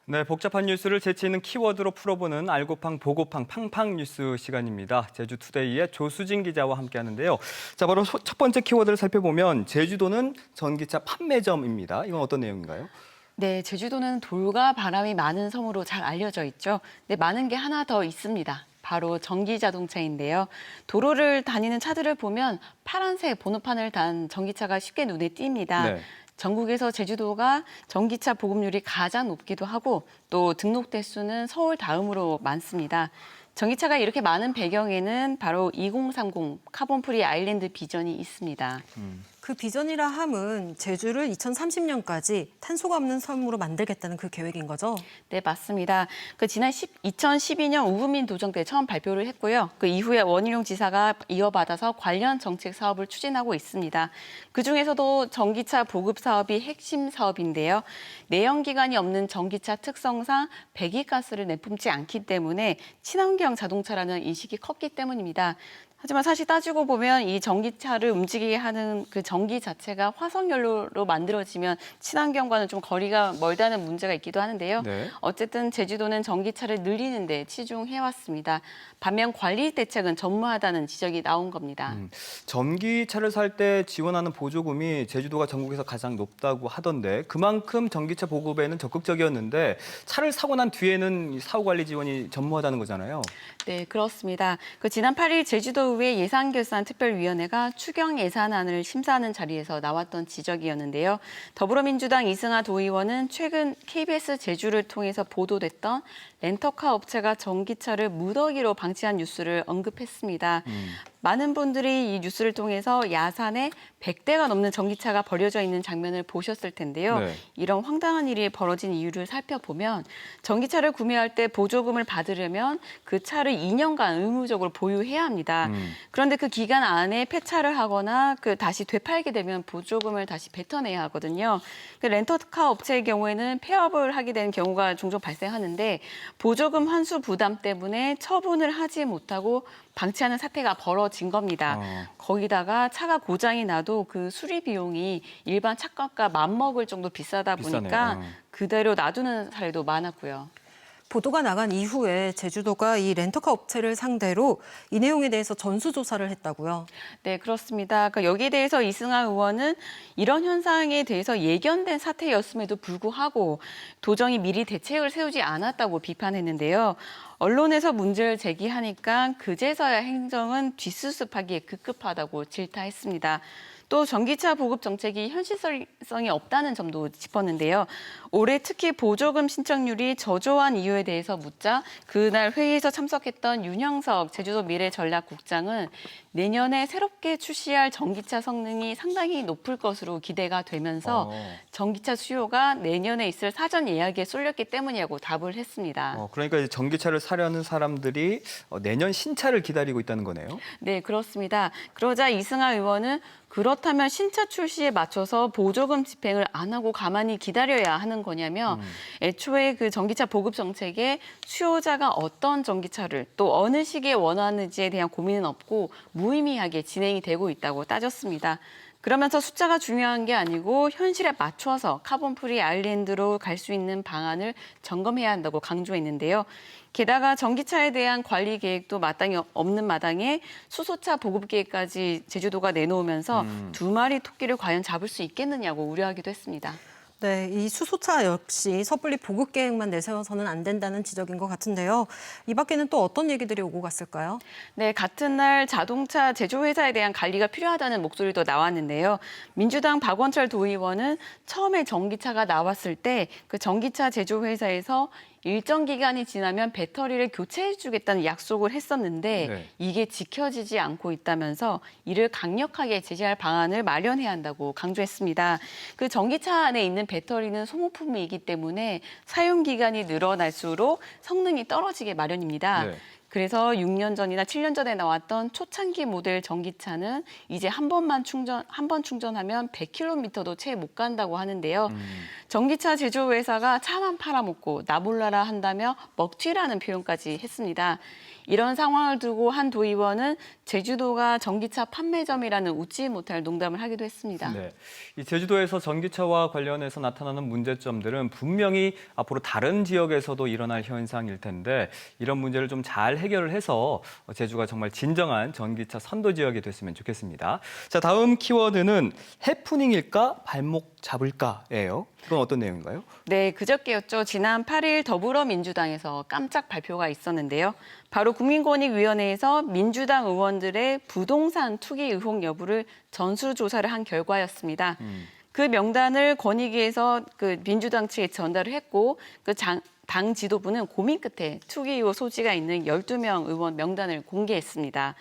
네, 복잡한 뉴스를 재치 있는 키워드로 풀어보는 알고팡 보고팡 팡팡 뉴스 시간입니다. 제주투데이의 조수진 기자와 함께하는데요. 자, 바로 첫 번째 키워드를 살펴보면 제주도는 전기차 판매점입니다. 이건 어떤 내용인가요? 네, 제주도는 돌과 바람이 많은 섬으로 잘 알려져 있죠. 네, 많은 게 하나 더 있습니다. 바로 전기 자동차인데요. 도로를 다니는 차들을 보면 파란색 번호판을 단 전기차가 쉽게 눈에 띕니다. 네. 전국에서 제주도가 전기차 보급률이 가장 높기도 하고 또 등록 대수는 서울 다음으로 많습니다. 전기차가 이렇게 많은 배경에는 바로 2030 카본 프리 아일랜드 비전이 있습니다. 그 비전이라 함은 제주를 2030년까지 탄소가 없는 섬으로 만들겠다는 그 계획인 거죠? 네, 맞습니다. 지난 2012년 우금민 도정 때 처음 발표를 했고요. 그 이후에 원희룡 지사가 이어받아서 관련 정책 사업을 추진하고 있습니다. 그중에서도 전기차 보급 사업이 핵심 사업인데요. 내연기관이 없는 전기차 특성상 배기가스를 내뿜지 않기 때문에 친환경 자동차라는 인식이 컸기 때문입니다. 하지만 사실 따지고 보면 이 전기차를 움직이게 하는 그 전기 자체가 화석연료로 만들어지면 친환경과는 좀 거리가 멀다는 문제가 있기도 하는데요. 네. 어쨌든 제주도는 전기차를 늘리는 데 치중해왔습니다. 반면 관리 대책은 전무하다는 지적이 나온 겁니다. 전기차를 살 때 지원하는 보조금이 제주도가 전국에서 가장 높다고 하던데 그만큼 전기차 보급에는 적극적이었는데 차를 사고 난 뒤에는 사후 관리 지원이 전무하다는 거잖아요. 네, 그렇습니다. 지난 8일 제주도의회 예산결산특별위원회가 추경 예산안을 심사하는 자리에서 나왔던 지적이었는데요. 더불어민주당 이승하 도의원은 최근 KBS 제주를 통해서 보도됐던 렌터카 업체가 전기차를 무더기로 방치한 뉴스를 언급했습니다. 많은 분들이 이 뉴스를 통해서 야산에 100대가 넘는 전기차가 버려져 있는 장면을 보셨을 텐데요. 네. 이런 황당한 일이 벌어진 이유를 살펴보면 전기차를 구매할 때 보조금을 받으려면 그 차를 2년간 의무적으로 보유해야 합니다. 그런데 그 기간 안에 폐차를 하거나 다시 되팔게 되면 보조금을 다시 뱉어내야 하거든요. 렌터카 업체의 경우에는 폐업을 하게 되는 경우가 종종 발생하는데 보조금 환수 부담 때문에 처분을 하지 못하고 방치하는 사태가 벌어진 겁니다. 거기다가 차가 고장이 나도 그 수리 비용이 일반 차값과 맞먹을 정도 비싸다 보니까 비싸네요. 그대로 놔두는 사례도 많았고요. 보도가 나간 이후에 제주도가 이 렌터카 업체를 상대로 이 내용에 대해서 전수조사를 했다고요? 네, 그렇습니다. 여기에 대해서 이승하 의원은 이런 현상에 대해서 예견된 사태였음에도 불구하고 도정이 미리 대책을 세우지 않았다고 비판했는데요. 언론에서 문제를 제기하니까 그제서야 행정은 뒷수습하기에 급급하다고 질타했습니다. 또 전기차 보급 정책이 현실성이 없다는 점도 짚었는데요. 올해 특히 보조금 신청률이 저조한 이유에 대해서 묻자 그날 회의에서 참석했던 윤형석 제주도 미래전략국장은 내년에 새롭게 출시할 전기차 성능이 상당히 높을 것으로 기대가 되면서 전기차 수요가 내년에 있을 사전 예약에 쏠렸기 때문이라고 답을 했습니다. 그러니까 이제 전기차를 사려는 사람들이 내년 신차를 기다리고 있다는 거네요. 네, 그렇습니다. 그러자 이승하 의원은 그렇다면 신차 출시에 맞춰서 보조금 집행을 안 하고 가만히 기다려야 하는 거냐며 애초에 그 전기차 보급 정책에 수요자가 어떤 전기차를 또 어느 시기에 원하는지에 대한 고민은 없고 무의미하게 진행이 되고 있다고 따졌습니다. 그러면서 숫자가 중요한 게 아니고 현실에 맞춰서 카본 프리 아일랜드로 갈 수 있는 방안을 점검해야 한다고 강조했는데요. 게다가 전기차에 대한 관리 계획도 마땅히 없는 마당에 수소차 보급 계획까지 제주도가 내놓으면서 두 마리 토끼를 과연 잡을 수 있겠느냐고 우려하기도 했습니다. 네, 이 수소차 역시 섣불리 보급 계획만 내세워서는 안 된다는 지적인 것 같은데요. 이 밖에는 또 어떤 얘기들이 오고 갔을까요? 네, 같은 날 자동차 제조회사에 대한 관리가 필요하다는 목소리도 나왔는데요. 민주당 박원철 도의원은 처음에 전기차가 나왔을 때 그 전기차 제조회사에서 일정 기간이 지나면 배터리를 교체해주겠다는 약속을 했었는데 네. 이게 지켜지지 않고 있다면서 이를 강력하게 제재할 방안을 마련해야 한다고 강조했습니다. 그 전기차 안에 있는 배터리는 소모품이기 때문에 사용 기간이 늘어날수록 성능이 떨어지게 마련입니다. 네. 그래서 6년 전이나 7년 전에 나왔던 초창기 모델 전기차는 이제 한 번 충전하면 100km도 채 못 간다고 하는데요. 전기차 제조회사가 차만 팔아먹고 나몰라라 한다며 먹튀라는 표현까지 했습니다. 이런 상황을 두고 한 도의원은 제주도가 전기차 판매점이라는 웃지 못할 농담을 하기도 했습니다. 네. 이 제주도에서 전기차와 관련해서 나타나는 문제점들은 분명히 앞으로 다른 지역에서도 일어날 현상일 텐데 이런 문제를 좀 잘 해결을 해서 제주가 정말 진정한 전기차 선도 지역이 됐으면 좋겠습니다. 자, 다음 키워드는 해프닝일까 발목 잡을까예요. 이건 어떤 내용인가요? 네, 그저께였죠. 지난 8일 더불어민주당에서 깜짝 발표가 있었는데요. 바로 국민권익위원회에서 민주당 의원들의 부동산 투기 의혹 여부를 전수조사를 한 결과였습니다. 그 명단을 권익위에서 민주당 측에 전달을 했고 당 지도부는 고민 끝에 투기 의혹 소지가 있는 12명 의원 명단을 공개했습니다.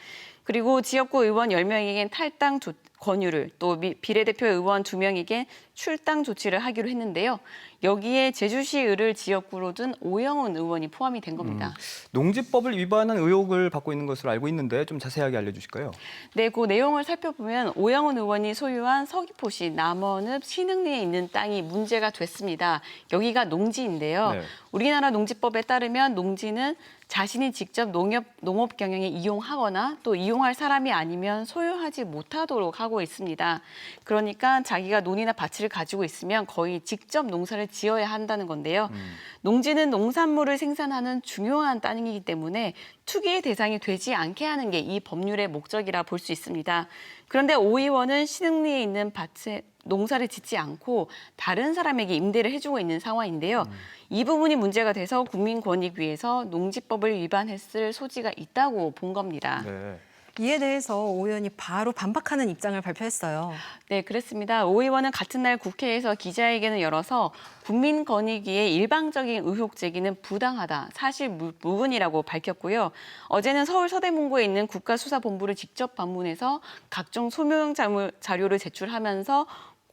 그리고 지역구 의원 10명에겐 탈당 권유를 또 비례대표 의원 2명에게 출당 조치를 하기로 했는데요. 여기에 제주시의를 지역구로 둔 오영훈 의원이 포함이 된 겁니다. 농지법을 위반한 의혹을 받고 있는 것으로 알고 있는데 좀 자세하게 알려주실까요? 네, 그 내용을 살펴보면 오영훈 의원이 소유한 서귀포시 남원읍 신흥리에 있는 땅이 문제가 됐습니다. 여기가 농지인데요. 네. 우리나라 농지법에 따르면 농지는 자신이 직접 농업 경영에 이용하거나 또 이용할 사람이 아니면 소유하지 못하도록 하고 있습니다. 그러니까 자기가 논이나 밭을 가지고 있으면 거의 직접 농사를 지어야 한다는 건데요. 농지는 농산물을 생산하는 중요한 땅이기 때문에 투기의 대상이 되지 않게 하는 게 이 법률의 목적이라 볼 수 있습니다. 그런데 오 의원은 신흥리에 있는 밭에 농사를 짓지 않고 다른 사람에게 임대를 해주고 있는 상황인데요. 이 부분이 문제가 돼서 국민권익위에서 농지법을 위반했을 소지가 있다고 본 겁니다. 네. 이에 대해서 오 의원이 바로 반박하는 입장을 발표했어요. 네, 그렇습니다. 오 의원은 같은 날 국회에서 기자회견을 열어서 국민권익위의 일방적인 의혹 제기는 부당하다, 사실 무근이라고 밝혔고요. 어제는 서울 서대문구에 있는 국가수사본부를 직접 방문해서 각종 소명 자료를 제출하면서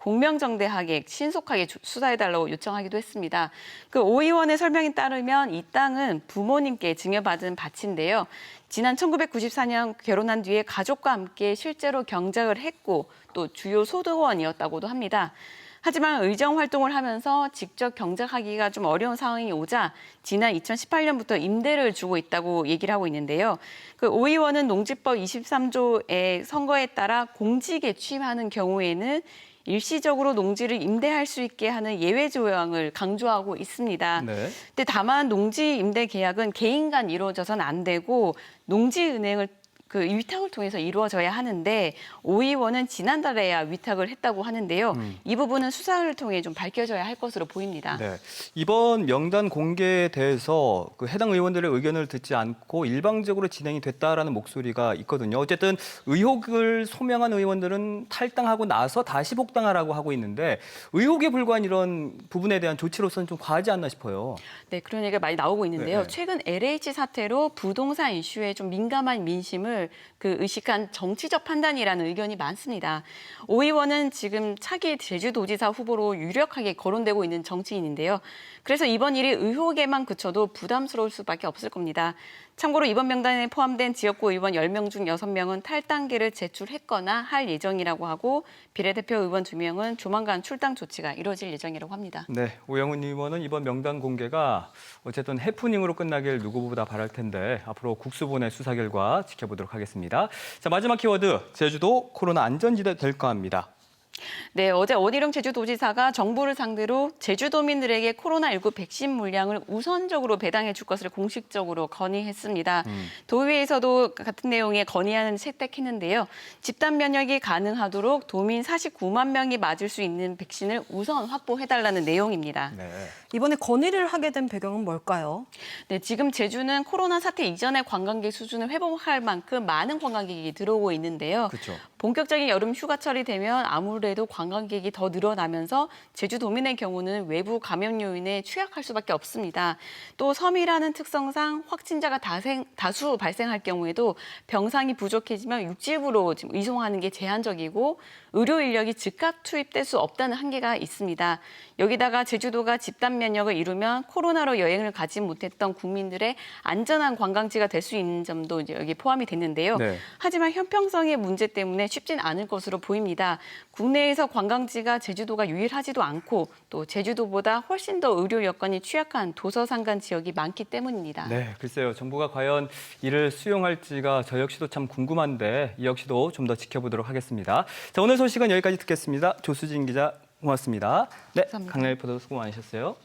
공명정대하게 신속하게 수사해달라고 요청하기도 했습니다. 오 의원의 설명에 따르면 이 땅은 부모님께 증여받은 밭인데요. 지난 1994년 결혼한 뒤에 가족과 함께 실제로 경작을 했고 또 주요 소득원이었다고도 합니다. 하지만 의정 활동을 하면서 직접 경작하기가 좀 어려운 상황이 오자 지난 2018년부터 임대를 주고 있다고 얘기를 하고 있는데요. 오 의원은 농지법 23조의 선거에 따라 공직에 취임하는 경우에는 일시적으로 농지를 임대할 수 있게 하는 예외 조항을 강조하고 있습니다. 네. 근데 다만 농지 임대 계약은 개인 간 이루어져서는 안 되고 농지은행을 위탁을 통해서 이루어져야 하는데 오 의원은 지난달에야 위탁을 했다고 하는데요. 이 부분은 수사를 통해 좀 밝혀져야 할 것으로 보입니다. 네. 이번 명단 공개에 대해서 해당 의원들의 의견을 듣지 않고 일방적으로 진행이 됐다라는 목소리가 있거든요. 어쨌든 의혹을 소명한 의원들은 탈당하고 나서 다시 복당하라고 하고 있는데 의혹에 불과한 이런 부분에 대한 조치로서는 좀 과하지 않나 싶어요. 네, 그런 얘기가 많이 나오고 있는데요. 네. 최근 LH 사태로 부동산 이슈에 좀 민감한 민심을 의식한 정치적 판단이라는 의견이 많습니다. 오 의원은 지금 차기 제주도지사 후보로 유력하게 거론되고 있는 정치인인데요. 그래서 이번 일이 의혹에만 그쳐도 부담스러울 수밖에 없을 겁니다. 참고로 이번 명단에 포함된 지역구 의원 10명 중 6명은 탈당계를 제출했거나 할 예정이라고 하고 비례대표 의원 2명은 조만간 출당 조치가 이루어질 예정이라고 합니다. 네, 오영훈 의원은 이번 명단 공개가 어쨌든 해프닝으로 끝나길 누구보다 바랄 텐데 앞으로 국수본의 수사 결과 지켜보도록 하겠습니다. 자, 마지막 키워드, 제주도 코로나 안전지대 될까 합니다. 네, 어제 원희룡 제주도지사가 정부를 상대로 제주도민들에게 코로나19 백신 물량을 우선적으로 배당해 줄 것을 공식적으로 건의했습니다. 도의회에서도 같은 내용의 건의안을 채택했는데요. 집단 면역이 가능하도록 도민 49만 명이 맞을 수 있는 백신을 우선 확보해달라는 내용입니다. 네. 이번에 건의를 하게 된 배경은 뭘까요? 네, 지금 제주는 코로나 사태 이전의 관광객 수준을 회복할 만큼 많은 관광객이 들어오고 있는데요. 그렇죠. 본격적인 여름 휴가철이 되면 아무래도 관광객이 더 늘어나면서 제주도민의 경우는 외부 감염 요인에 취약할 수밖에 없습니다. 또 섬이라는 특성상 확진자가 다수 발생할 경우에도 병상이 부족해지면 육지부로 지금 이송하는 게 제한적이고 의료 인력이 즉각 투입될 수 없다는 한계가 있습니다. 여기다가 제주도가 집단 면역을 이루면 코로나로 여행을 가지 못했던 국민들의 안전한 관광지가 될 수 있는 점도 이제 여기 포함이 됐는데요. 네. 하지만 형평성의 문제 때문에 쉽진 않을 것으로 보입니다. 국내 국내에서 관광지가 제주도가 유일하지도 않고 또 제주도보다 훨씬 더 의료 여건이 취약한 도서산간 지역이 많기 때문입니다. 네, 글쎄요. 정부가 과연 이를 수용할지가 저 역시도 참 궁금한데 이 역시도 좀 더 지켜보도록 하겠습니다. 자, 오늘 소식은 여기까지 듣겠습니다. 조수진 기자 고맙습니다. 네, 감사합니다. 강남 리포터 수고 많으셨어요.